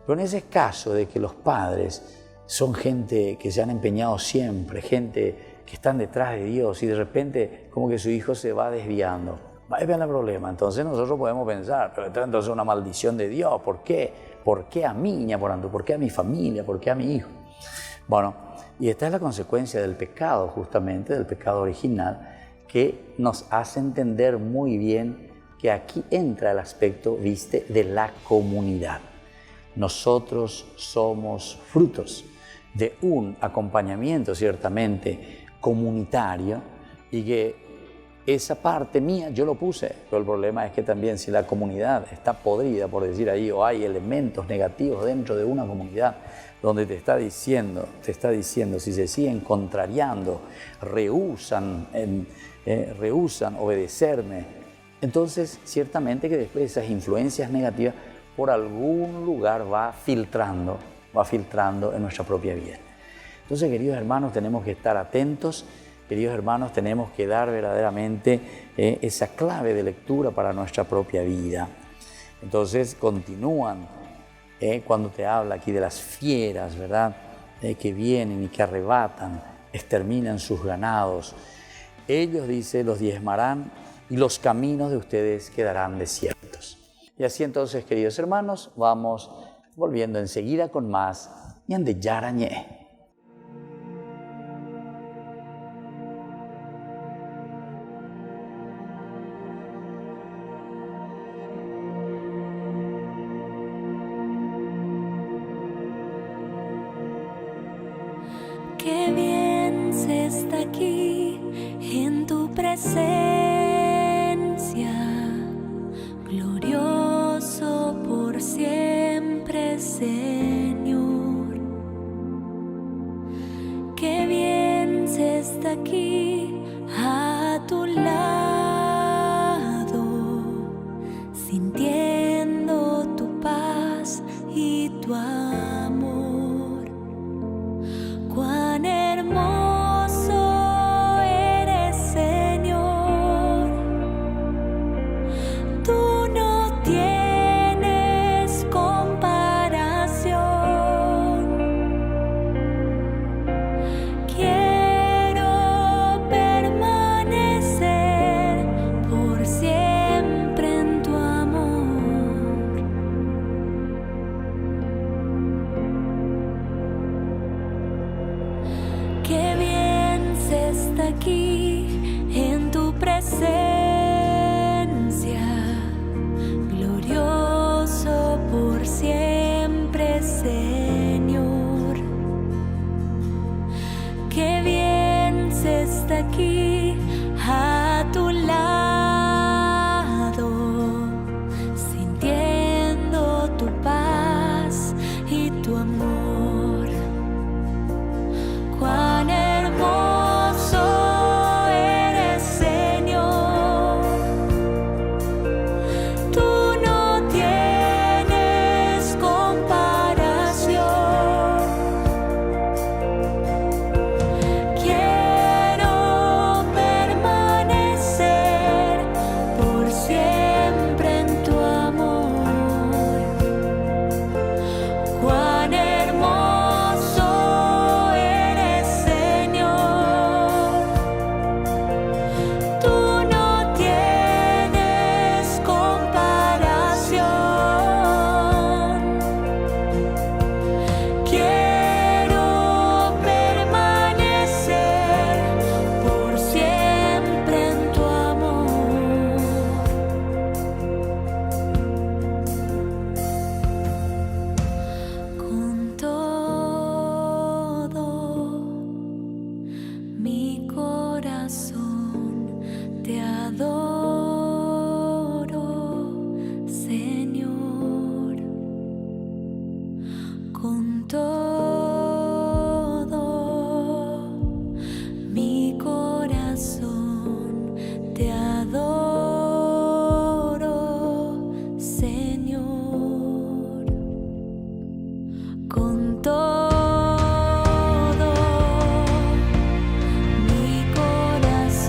Pero en ese caso de que los padres son gente que se han empeñado siempre, gente que están detrás de Dios y de repente como que su hijo se va desviando, ahí ven el problema. Entonces nosotros podemos pensar, pero entonces es una maldición de Dios. ¿Por qué? ¿Por qué a mí, ñaporando? ¿Por qué a mi familia? ¿Por qué a mi hijo? Bueno, y esta es la consecuencia del pecado, justamente, del pecado original, que nos hace entender muy bien que aquí entra el aspecto, viste, de la comunidad. Nosotros somos frutos de un acompañamiento, ciertamente, comunitario, y que esa parte mía yo lo puse, pero el problema es que también si la comunidad está podrida, por decir ahí, o hay elementos negativos dentro de una comunidad donde te está diciendo, si se siguen contrariando, rehúsan obedecerme, entonces ciertamente que después esas influencias negativas por algún lugar va filtrando en nuestra propia vida. Entonces, queridos hermanos, tenemos que estar atentos. Queridos hermanos, tenemos que dar verdaderamente esa clave de lectura para nuestra propia vida. Entonces, continúan cuando te habla aquí de las fieras, ¿verdad? Que vienen y que arrebatan, exterminan sus ganados. Ellos, dice, los diezmarán y los caminos de ustedes quedarán desiertos. Y así entonces, queridos hermanos, vamos volviendo enseguida con más Ñande Yarañé. Qué bien se está aquí en tu presencia, glorioso por siempre, Señor. Qué bien se está aquí a tu lado, sintiendo tu paz y tu amor. Cuán hermoso eres, Señor. Tú no tienes comparación. Quiero permanecer por siempre en tu amor. Qué bien se está aquí en tu presencia, glorioso por siempre, Señor. Qué bien se está aquí a tu lado, sintiendo tu paz y tu amor. Cuán hermoso eres, Señor. Tú no tienes comparación. Quiero permanecer por siempre en tu amor. Cuán hermoso eres, Señor. Tú no tienes comparación. Quiero permanecer por siempre en tu amor. Con todo mi corazón te adoro, Señor. Con todo mi corazón te adoro, Señor. Con todo mi corazón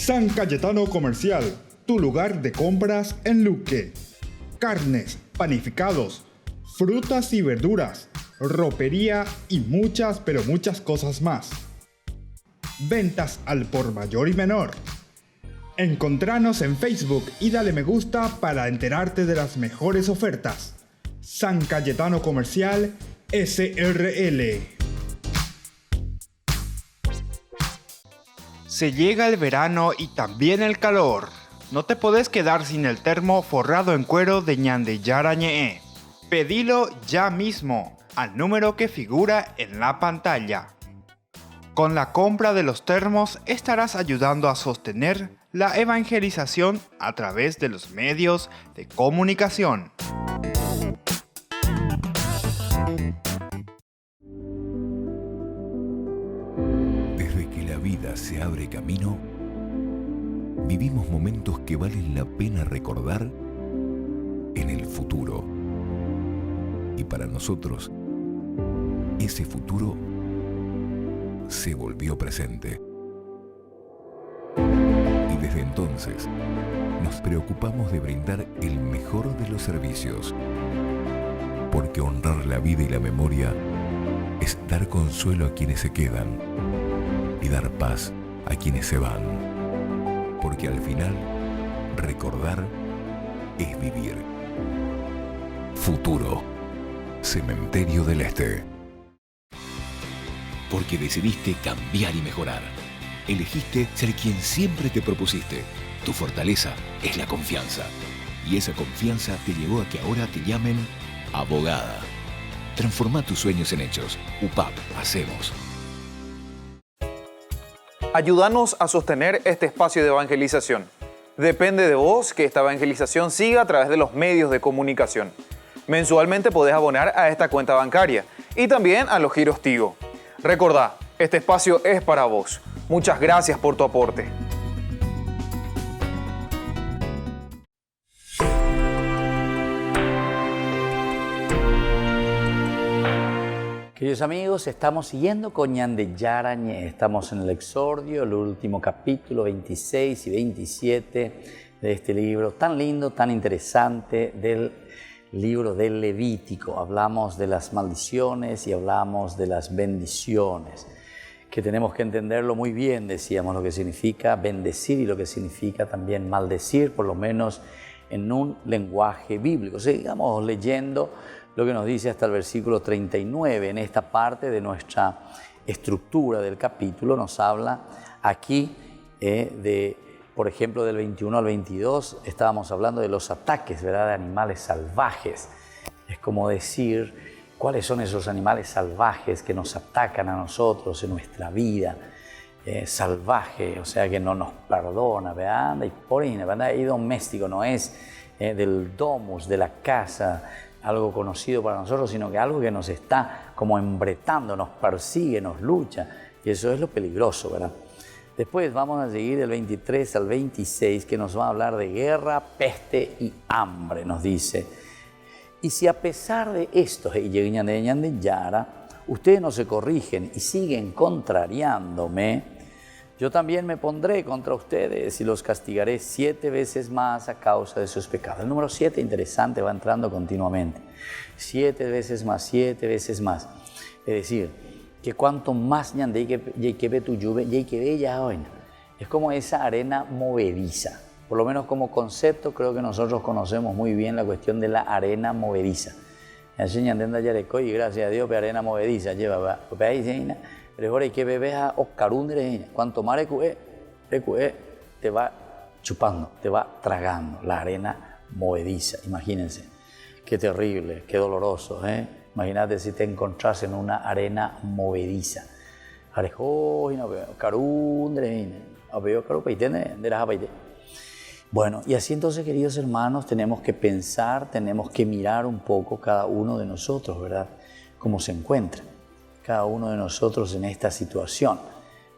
San Cayetano Comercial, tu lugar de compras en Luque. Carnes, panificados, frutas y verduras, ropería y muchas, pero muchas cosas más. Ventas al por mayor y menor. Encontranos en Facebook y dale me gusta para enterarte de las mejores ofertas. San Cayetano Comercial SRL. Se llega el verano y también el calor. No te podés quedar sin el termo forrado en cuero de Ñandeyara Ñe'e. Pedilo ya mismo al número que figura en la pantalla. Con la compra de los termos estarás ayudando a sostener la evangelización a través de los medios de comunicación. Desde que la vida se abre camino, vivimos momentos que valen la pena recordar en el futuro. Y para nosotros, ese futuro se volvió presente. Y desde entonces, nos preocupamos de brindar el mejor de los servicios. Porque honrar la vida y la memoria es dar consuelo a quienes se quedan y dar paz a quienes se van. Porque al final, recordar es vivir. Futuro. Cementerio del Este. Porque decidiste cambiar y mejorar. Elegiste ser quien siempre te propusiste. Tu fortaleza es la confianza. Y esa confianza te llevó a que ahora te llamen abogada. Transforma tus sueños en hechos. UPAP, hacemos. Ayúdanos a sostener este espacio de evangelización. Depende de vos que esta evangelización siga a través de los medios de comunicación. Mensualmente podés abonar a esta cuenta bancaria y también a los giros Tigo. Recordá, este espacio es para vos. Muchas gracias por tu aporte. Queridos amigos, estamos siguiendo con Ñandeyara Ñe'e. Estamos en el Exordio, el último capítulo 26 y 27 de este libro tan lindo, tan interesante del libro del Levítico. Hablamos de las maldiciones y hablamos de las bendiciones, que tenemos que entenderlo muy bien, decíamos, lo que significa bendecir y lo que significa también maldecir, por lo menos en un lenguaje bíblico. Sigamos leyendo lo que nos dice hasta el versículo 39. En esta parte de nuestra estructura del capítulo nos habla aquí por ejemplo, del 21 al 22, estábamos hablando de los ataques, ¿verdad?, de animales salvajes. Es como decir, ¿cuáles son esos animales salvajes que nos atacan a nosotros en nuestra vida? Salvaje, o sea, que no nos perdona, ¿verdad? Y por ahí, ¿verdad? Y doméstico no es del domus, de la casa, algo conocido para nosotros, sino que algo que nos está como embretando, nos persigue, nos lucha. Y eso es lo peligroso, ¿verdad? Después vamos a seguir del 23 al 26, que nos va a hablar de guerra, peste y hambre, nos dice. Y si a pesar de esto, ustedes no se corrigen y siguen contrariándome, yo también me pondré contra ustedes y los castigaré 7 veces más a causa de sus pecados. El número 7, interesante, va entrando continuamente. 7 veces más, 7 veces más. Es decir, que cuanto más es como esa arena movediza. Por lo menos como concepto creo que nosotros conocemos muy bien la cuestión de la arena movediza. Y gracias a Dios, arena movediza lleva. Pero ahora hay que beber a Oscarundre. Cuanto más te va chupando, te va tragando la arena movediza. Imagínense, qué terrible, qué doloroso, Imagínate si te encontrás en una arena movediza. Bueno, y así entonces, queridos hermanos, tenemos que pensar, tenemos que mirar un poco cada uno de nosotros, ¿verdad? Cómo se encuentra cada uno de nosotros en esta situación.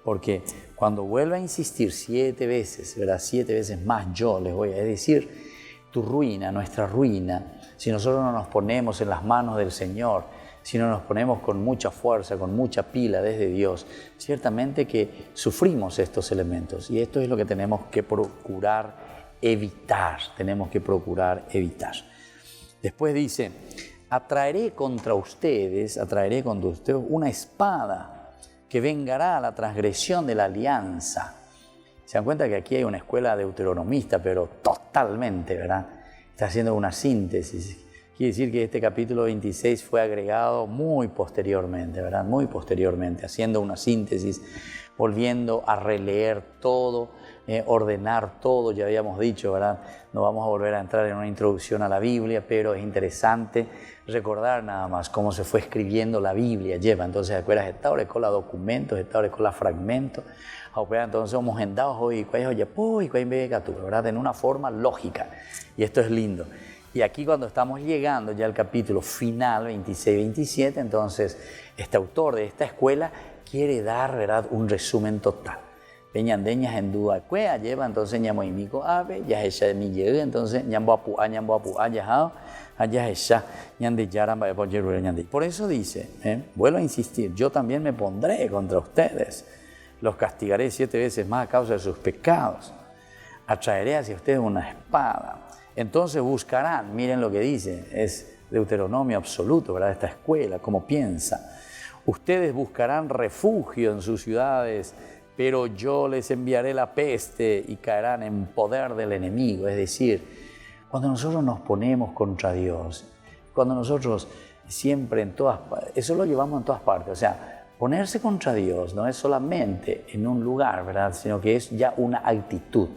Porque cuando vuelva a insistir 7 veces, ¿verdad? 7 veces más yo les voy a decir, tu ruina, nuestra ruina, si nosotros no nos ponemos en las manos del Señor, si no nos ponemos con mucha fuerza, con mucha pila desde Dios, ciertamente que sufrimos estos elementos. Y esto es lo que tenemos que procurar evitar. Tenemos que procurar evitar. Después dice, atraeré contra ustedes una espada que vengará la transgresión de la alianza. Se dan cuenta que aquí hay una escuela deuteronomista, pero totalmente, ¿verdad? Está haciendo una síntesis. Quiere decir que este capítulo 26 fue agregado muy posteriormente, ¿verdad? Muy posteriormente, haciendo una síntesis, volviendo a releer todo, ordenar todo, ya habíamos dicho, ¿verdad? No vamos a volver a entrar en una introducción a la Biblia, pero es interesante recordar nada más cómo se fue escribiendo la Biblia. Lleva, entonces, ¿acuerdas? Esta hora con los documentos, esta hora con los fragmentos. Entonces, somos endados hoy, ¿verdad? En una forma lógica. Y esto es lindo. Y aquí cuando estamos llegando ya al capítulo final, 26-27, entonces este autor de esta escuela quiere dar, ¿verdad?, un resumen total. Peñandeñas en duda cuea lleva, entonces ñamo y mico ave, ya ella de mi llegue, entonces ñambo apu ya allá ella, ñande yaran va por ñande. Por eso dice, vuelvo a insistir, yo también me pondré contra ustedes, los castigaré 7 veces más a causa de sus pecados, atraeré hacia ustedes una espada. Entonces buscarán, miren lo que dice, es Deuteronomio absoluto, ¿verdad? Esta escuela, cómo piensa. Ustedes buscarán refugio en sus ciudades, pero yo les enviaré la peste y caerán en poder del enemigo. Es decir, cuando nosotros nos ponemos contra Dios, cuando nosotros siempre eso lo llevamos en todas partes. O sea, ponerse contra Dios no es solamente en un lugar, ¿verdad? Sino que es ya una actitud.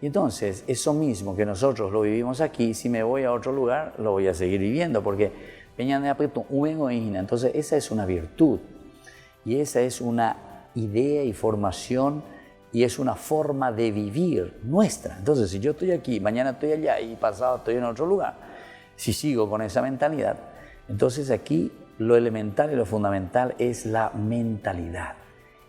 Y entonces, eso mismo que nosotros lo vivimos aquí, si me voy a otro lugar, lo voy a seguir viviendo, porque entonces esa es una virtud, y esa es una idea y formación, y es una forma de vivir nuestra. Entonces, si yo estoy aquí, mañana estoy allá, y pasado estoy en otro lugar, si sigo con esa mentalidad, entonces aquí lo elemental y lo fundamental es la mentalidad,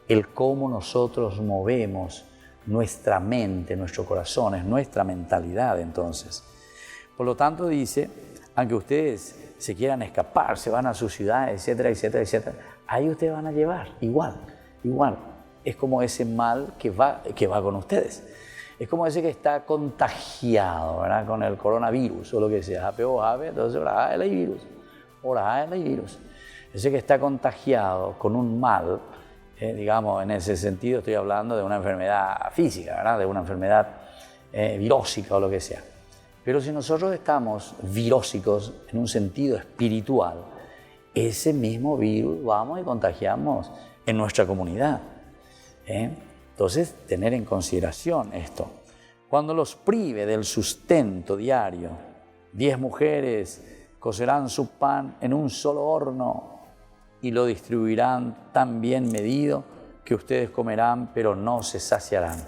el cómo nosotros movemos nuestra mente, nuestro corazón, es nuestra mentalidad entonces. Por lo tanto dice, aunque ustedes se quieran escapar, se van a sus ciudades, etcétera, etcétera, etcétera, ahí ustedes van a llevar, igual. Es como ese mal que va con ustedes. Es como ese que está contagiado, ¿verdad?, con el coronavirus o lo que sea. Entonces, ahora hay virus. Ese que está contagiado con un mal, digamos, en ese sentido estoy hablando de una enfermedad física, ¿verdad?, de una enfermedad virósica o lo que sea. Pero si nosotros estamos virósicos en un sentido espiritual, ese mismo virus vamos y contagiamos en nuestra comunidad. Entonces, tener en consideración esto. Cuando los prive del sustento diario, 10 mujeres cocerán su pan en un solo horno y lo distribuirán tan bien medido que ustedes comerán, pero no se saciarán.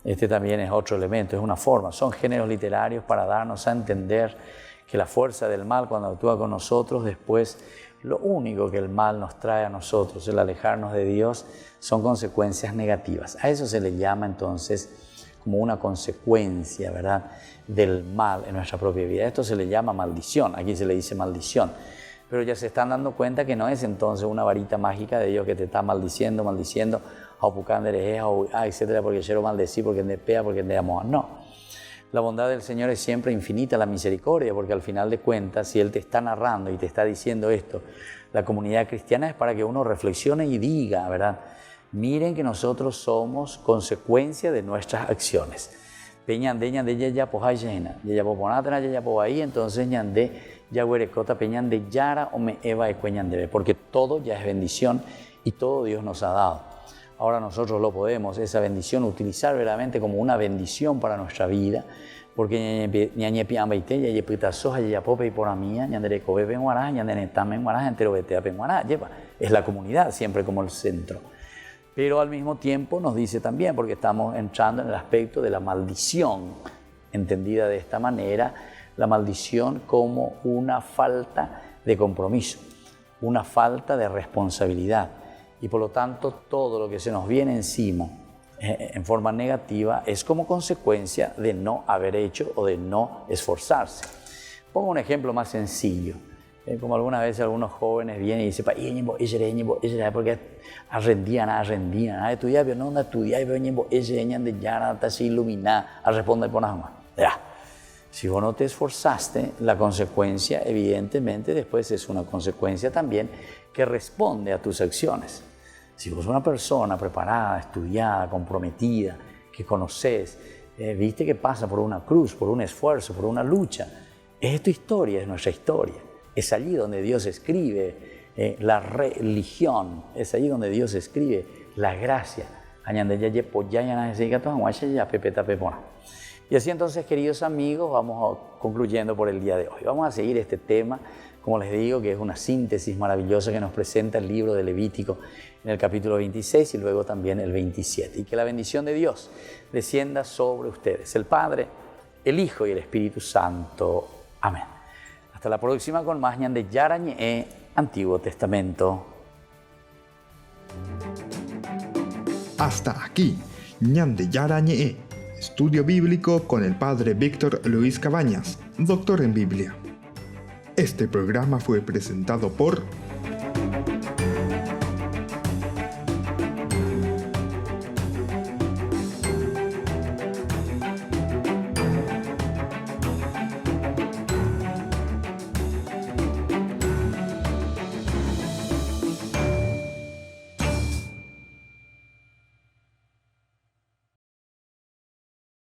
Este también es otro elemento, es una forma. Son géneros literarios para darnos a entender que la fuerza del mal, cuando actúa con nosotros, después lo único que el mal nos trae a nosotros, el alejarnos de Dios, son consecuencias negativas. A eso se le llama entonces como una consecuencia, ¿verdad?, del mal en nuestra propia vida. Esto se le llama maldición, aquí se le dice maldición. Pero ya se están dando cuenta que no es entonces una varita mágica de Dios que te está maldiciendo, etcétera, porque quiero maldecir, porque te pea, porque te amo. No. La bondad del Señor es siempre infinita, la misericordia, porque al final de cuentas, si Él te está narrando y te está diciendo esto, la comunidad cristiana es para que uno reflexione y diga, ¿verdad? Miren que nosotros somos consecuencia de nuestras acciones. Peñande ñande ya pojayena, ya poponatana ya ahí, entonces ñande ya huerecota peñande yara o me eva e cueñande, porque todo ya es bendición y todo Dios nos ha dado. Ahora nosotros lo podemos, esa bendición, utilizar verdaderamente como una bendición para nuestra vida, porque ñañepi ambaite ya yepitasoja ya pope y por amía ñandere cobe penguará ñandere tamen guará entero betea penguará lleva, es la comunidad siempre como el centro. Pero al mismo tiempo nos dice también, porque estamos entrando en el aspecto de la maldición, entendida de esta manera, la maldición como una falta de compromiso, una falta de responsabilidad. Y por lo tanto, todo lo que se nos viene encima en forma negativa es como consecuencia de no haber hecho o de no esforzarse. Pongo un ejemplo más sencillo. Como algunas veces algunos jóvenes vienen y dicen, porque arrendían, estudiar, pero no estudiar, pero de ya se ilumina, a responder por nada más. Ya. Si vos no te esforzaste, la consecuencia, evidentemente, después es una consecuencia también que responde a tus acciones. Si vos sos una persona preparada, estudiada, comprometida, que conoces, viste que pasa por una cruz, por un esfuerzo, por una lucha, es tu historia, es nuestra historia. Es allí donde Dios escribe la religión, es allí donde Dios escribe la gracia. Y así entonces, queridos amigos, vamos concluyendo por el día de hoy. Vamos a seguir este tema, como les digo, que es una síntesis maravillosa que nos presenta el libro de Levítico en el capítulo 26 y luego también el 27. Y que la bendición de Dios descienda sobre ustedes, el Padre, el Hijo y el Espíritu Santo. Amén. Hasta la próxima con más Ñan de Yarañe, Antiguo Testamento. Hasta aquí, Ñan de Yarañe, estudio bíblico con el Padre Víctor Luis Cabañas, doctor en Biblia. Este programa fue presentado por